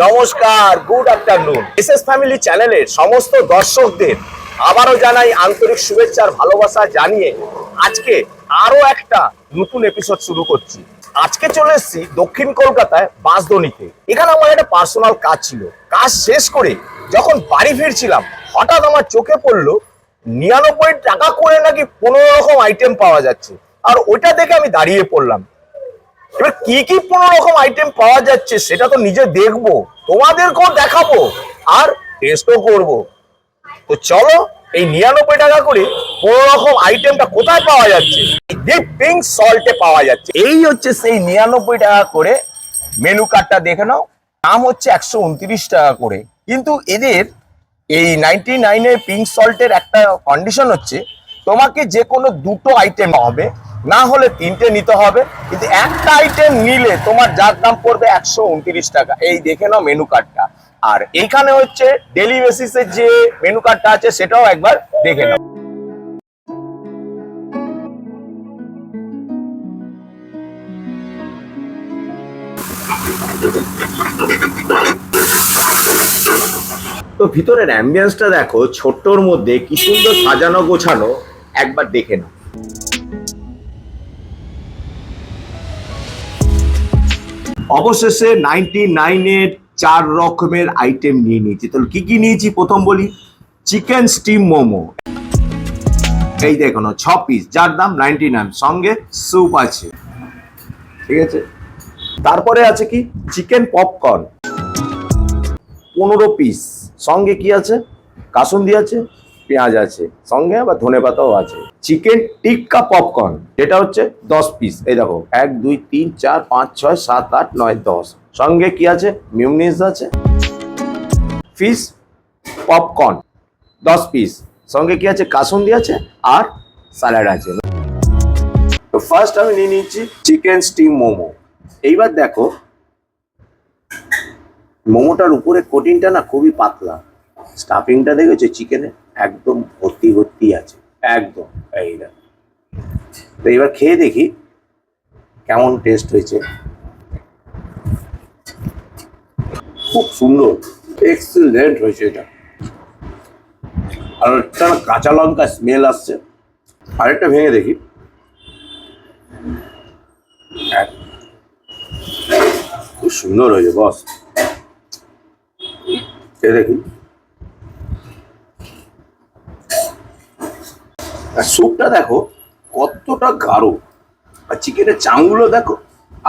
নমস্কার, good afternoon. SS family চ্যানেলের সমস্ত দর্শকদের আবারও জানাই আন্তরিক শুভেচ্ছা আর ভালোবাসা জানিয়ে আজকে আরো একটা নতুন এপিসোড শুরু করছি। আজকে চলে এসেছি দক্ষিণ কলকাতায় বাঁশদ্রোণীতে। এখানে আমার একটা পার্সোনাল কাজ ছিল। কাজ শেষ করে যখন বাড়ি ফিরছিলাম হঠাৎ আমার চোখে পড়লো 99 টাকা করে নাকি 15 রকম আইটেম পাওয়া যাচ্ছে। আর ওইটা দেখে আমি দাঁড়িয়ে পড়লাম। এবার কি কি 15 রকম আইটেম পাওয়া যাচ্ছে সেটা তো নিজে দেখবো, তোমাদেরকেও দেখাবো আর টেস্টও করবো। তো চলো এই 99 টাকা করে 15 রকম আইটেমটা কোথায় পাওয়া যাচ্ছে? ডিপ পিঙ্ক সল্টে পাওয়া যাচ্ছে। এই হচ্ছে সেই 99 টাকা করে মেনু কার্ডটা, দেখে নাও। দাম হচ্ছে 129 টাকা করে। কিন্তু এদের এই 99 এর পিঙ্ক সল্টের একটা কন্ডিশন হচ্ছে, তোমাকে যে কোনো দুটো আইটেম হবে, না হলে তিনটে নিতে হবে। কিন্তু একটা আইটেম নিলে তোমার যার দাম পড়বে 129 টাকা। এই দেখে নাও মেনু কার্ডটা। আর এইখানে হচ্ছে ডেলি বেসিসের যে মেনু কার্ডটা আছে সেটাও একবার দেখে নাও। তো ভিতরের অ্যাম্বিয়েন্সটা দেখো, ছোট্টর মধ্যে কি সুন্দর সাজানো গোছানো, একবার দেখে নাও। অবশেষে 99 এর 4 রকমের আইটেম নিয়ে নিয়েছি। তাহলে কি কি নিয়েছি প্রথম বলি। চিকেন স্টিম মোমো, এই দেখো 6 পিস, যার দাম 99, সঙ্গে স্যুপ আছে, ঠিক আছে। তারপরে আছে কি চিকেন পপকর্ন 15 পিস, সঙ্গে কি আছে কাসুন্দি আছে, পেঁয়াজ আছে, সঙ্গে আবার ধনেপাতাও আছে। চিকেন টিক্কা পপকর্ন যেটা হচ্ছে 10 পিস, এই দেখো 1 2 3 4 5 6 7 8 9 10, সঙ্গে কি আছে মিউনিস আছে। ফিশ পপকর্ন 10 পিস, সঙ্গে কি আছে কাসুন্দি আছে আর স্যালাড আছে। তো ফার্স্ট আমি নিয়ে নিচ্ছি চিকেন স্টিম মোমো। এইবার দেখো মোমোটার উপরে কোটিংটা না খুবই পাতলা, স্টাফিংটা দেখেছো চিকেনে একদম ভর্তি ভর্তি আছে একদম। এই দেখো, তো এবার খেয়ে দেখি কেমন টেস্ট হয়েছে। খুব সুন্দর, এক্সিলেন্ট হয়েছে এটা। আর একটা কাঁচা লঙ্কা স্মেল আসছে। আরেকটা ভেঙে দেখি। খুব সুন্দর হয়েছে বস, খেয়ে দেখি। আর স্যুপটা দেখো কতটা গাঢ়, আর চিকেনের চাংগুলো দেখো,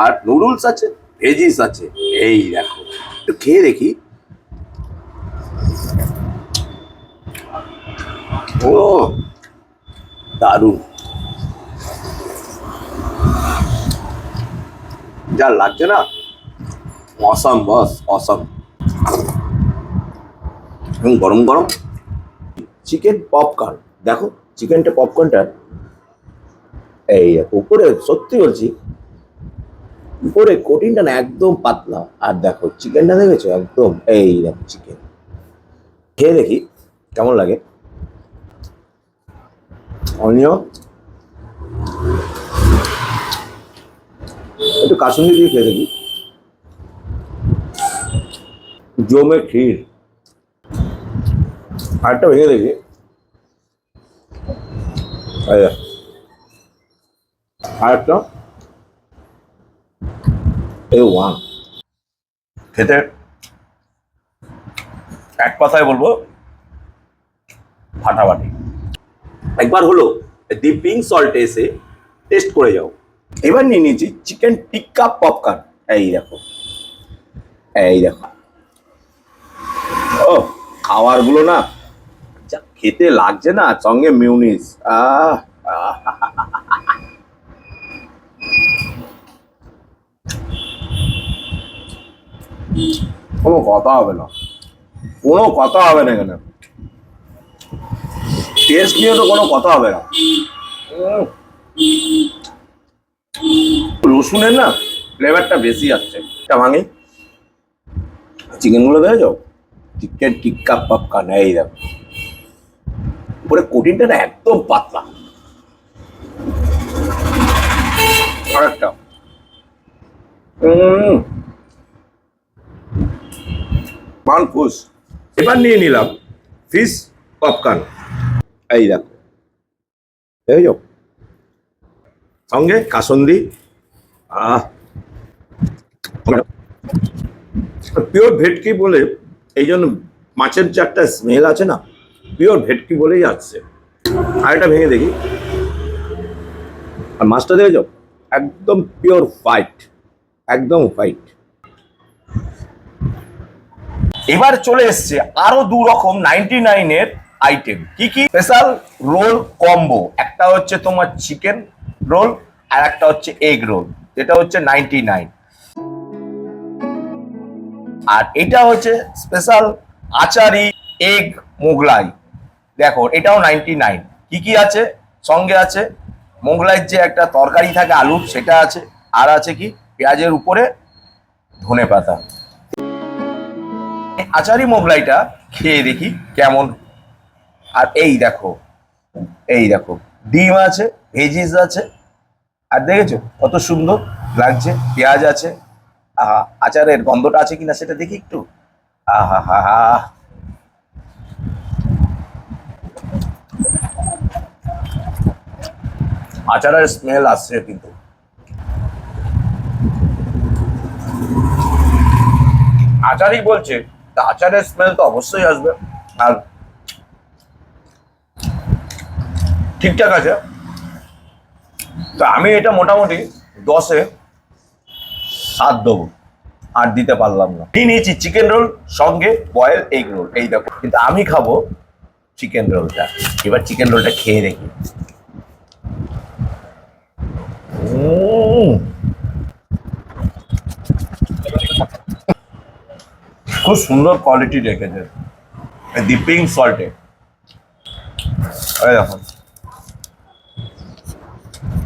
আর নুডলস আছে, ভেজিস আছে। এই দেখো একটু খেয়ে দেখি। ও দারুণ, যা লাগছে না অসম বস, অসম। গরম গরম চিকেন পপকর্ন দেখো, চিকেনটা পপকর্নটা এই উপরে, সত্যি বলছি উপরে কোটিংটা না একদম পাতলা। আর দেখো চিকেনটা দেখেছো একদম, এই দেখো চিকেন। খেয়ে দেখি কেমন লাগে। অনিয়ন একটু কাসুন্দি দিয়ে খেয়ে দেখি। জমে ক্ষীর। আরেকটা ভেঙে দেখি। আরেকটা ওয়ান। খেতে এক কথায় বলবো ফাটাফাটি। একবার হলো ডিপ পিঙ্ক সল্টে এসে টেস্ট করে যাও। এবার নিয়ে নিয়েছি চিকেন টিক্কা পপকর্ন। এই দেখো, এই দেখো, ও খাওয়ার গুলো না যা খেতে লাগছে না, সঙ্গে মিউনিস, কোনো কথা হবে না, কোনো কথা হবে না এখানে। টেস্ট নিয়ে তো কোনো কথা হবে না। রসুনের না ফ্লেভারটা বেশি আসছে। এটা ভাঙি, চিকেন গুলো দেখেছো, চিকেন টিক্কা পপকর্ন। এই দেখো উপরে কোটিংটা না একদম পাতলা। আরেকটা মান খুশ। এবার নিয়ে নিলাম ফিশ পপকর্ন। এই দেখো, এই যো সঙ্গে কাসন্দি। পিওর ভেটকি বলে এই জন্য মাছের যে একটা স্মেল আছে না, পিওর ভেটকি বলেই আসছে। আর এটা ভেঙে দেখি, আর মাছটা দেখে যাও, একদম পিওর হোয়াইট, একদম হোয়াইট। এবার চলে এসছে আরো দু রকম 99 এর আইটেম। কি কি? Special roll combo. একটা হচ্ছে তোমার চিকেন রোল, আর একটা হচ্ছে এগ রোল, যেটা হচ্ছে 99। আর এটা হচ্ছে স্পেশাল আচারি এগ মোগলাই। দেখো, এটাও 99। কি কি আছে? সঙ্গে আছে মোগলাইয়ের যে একটা তরকারি থাকে আলুর, সেটা আছে। আর আছে কি, পেঁয়াজের উপরে ধনেপাতা। আচারি মোগলাইটা খেয়ে দেখি কেমন। আর এই দেখো, এই দেখো, ডিম আছে, ভেজিস আছে, আর দেখেছো কত সুন্দর লাগছে, পেঁয়াজ আছে। আহা, আচারের গন্ধটা আছে কিনা সেটা দেখি একটু। আহা হা হা, আচারের স্মেল আসছে কিন্তু। আচারই বলছে, তা আচারের স্মেল তো অবশ্যই আসবে। আর ঠিকঠাক আছে। তো আমি এটা মোটামুটি 10-এ 7 দেবো, আর দিতে পারলাম না। কি নিয়েছি? চিকেন রোল সঙ্গে বয়েল এগ রোল। এই দেখো, কিন্তু আমি খাবো চিকেন রোলটা। এবার চিকেন রোলটা খেয়ে দেখি। খুব সুন্দর কোয়ালিটি রেখেছে ডিপিং সল্টে। এই দেখো,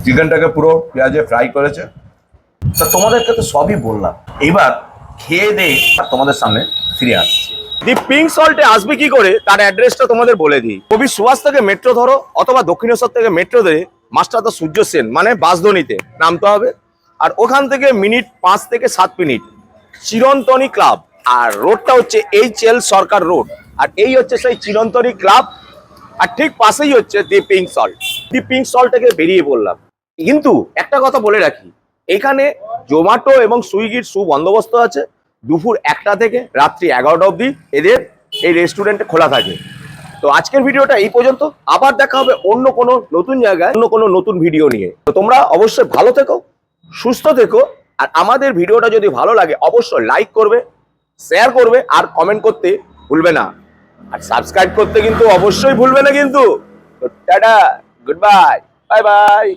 চিকেনটাকে পুরো পেঁয়াজে ফ্রাই করেছে। তা তোমাদেরকে তো সবই বললাম, এবার খেয়ে দিয়ে তোমাদের সামনে ফিরে আসছি। দি পিঙ্ক সল্টে আসবে কি করে তার অ্যাড্রেসটা তোমাদের বলে দিই। কবি সুভাষ থেকে মেট্রো ধরো, অথবা দক্ষিণেশ্বর থেকে মেট্রো ধরে মাস্টারদা সূর্য সেন মানে বাসধনীতে নামতে হবে। আর ওখান থেকে মিনিট 5 থেকে 7 মিনিট চিরন্তনী ক্লাব। আর রোডটা হচ্ছে HL সরকার রোড। আর এই হচ্ছে সেই চিরন্তনী ক্লাব, আর ঠিক পাশেই হচ্ছে দি পিঙ্ক সল্ট। দি পিঙ্ক সল্ট থেকে বেরিয়ে পড়লাম। কিন্তু একটা কথা বলে রাখি, এখানে জোম্যাটো এবং সুইগির সুবন্দোবস্ত আছে। দুপুর 1টা থেকে রাত্রি 11টা অবধি এদের এই রেস্টুরেন্টে খোলা থাকে। তো আজকের ভিডিওটা এই পর্যন্ত। আবার দেখা হবে অন্য কোনো নতুন জায়গায়, অন্য কোনো নতুন ভিডিও নিয়ে। তো তোমরা অবশ্যই ভালো থেকো, সুস্থ থেকো। আর আমাদের ভিডিওটা যদি ভালো লাগে অবশ্যই লাইক করবে, শেয়ার করবে, আর কমেন্ট করতে ভুলবে না। আর সাবস্ক্রাইব করতে কিন্তু অবশ্যই ভুলবে না কিন্তু। তো tata, good bye, bye bye.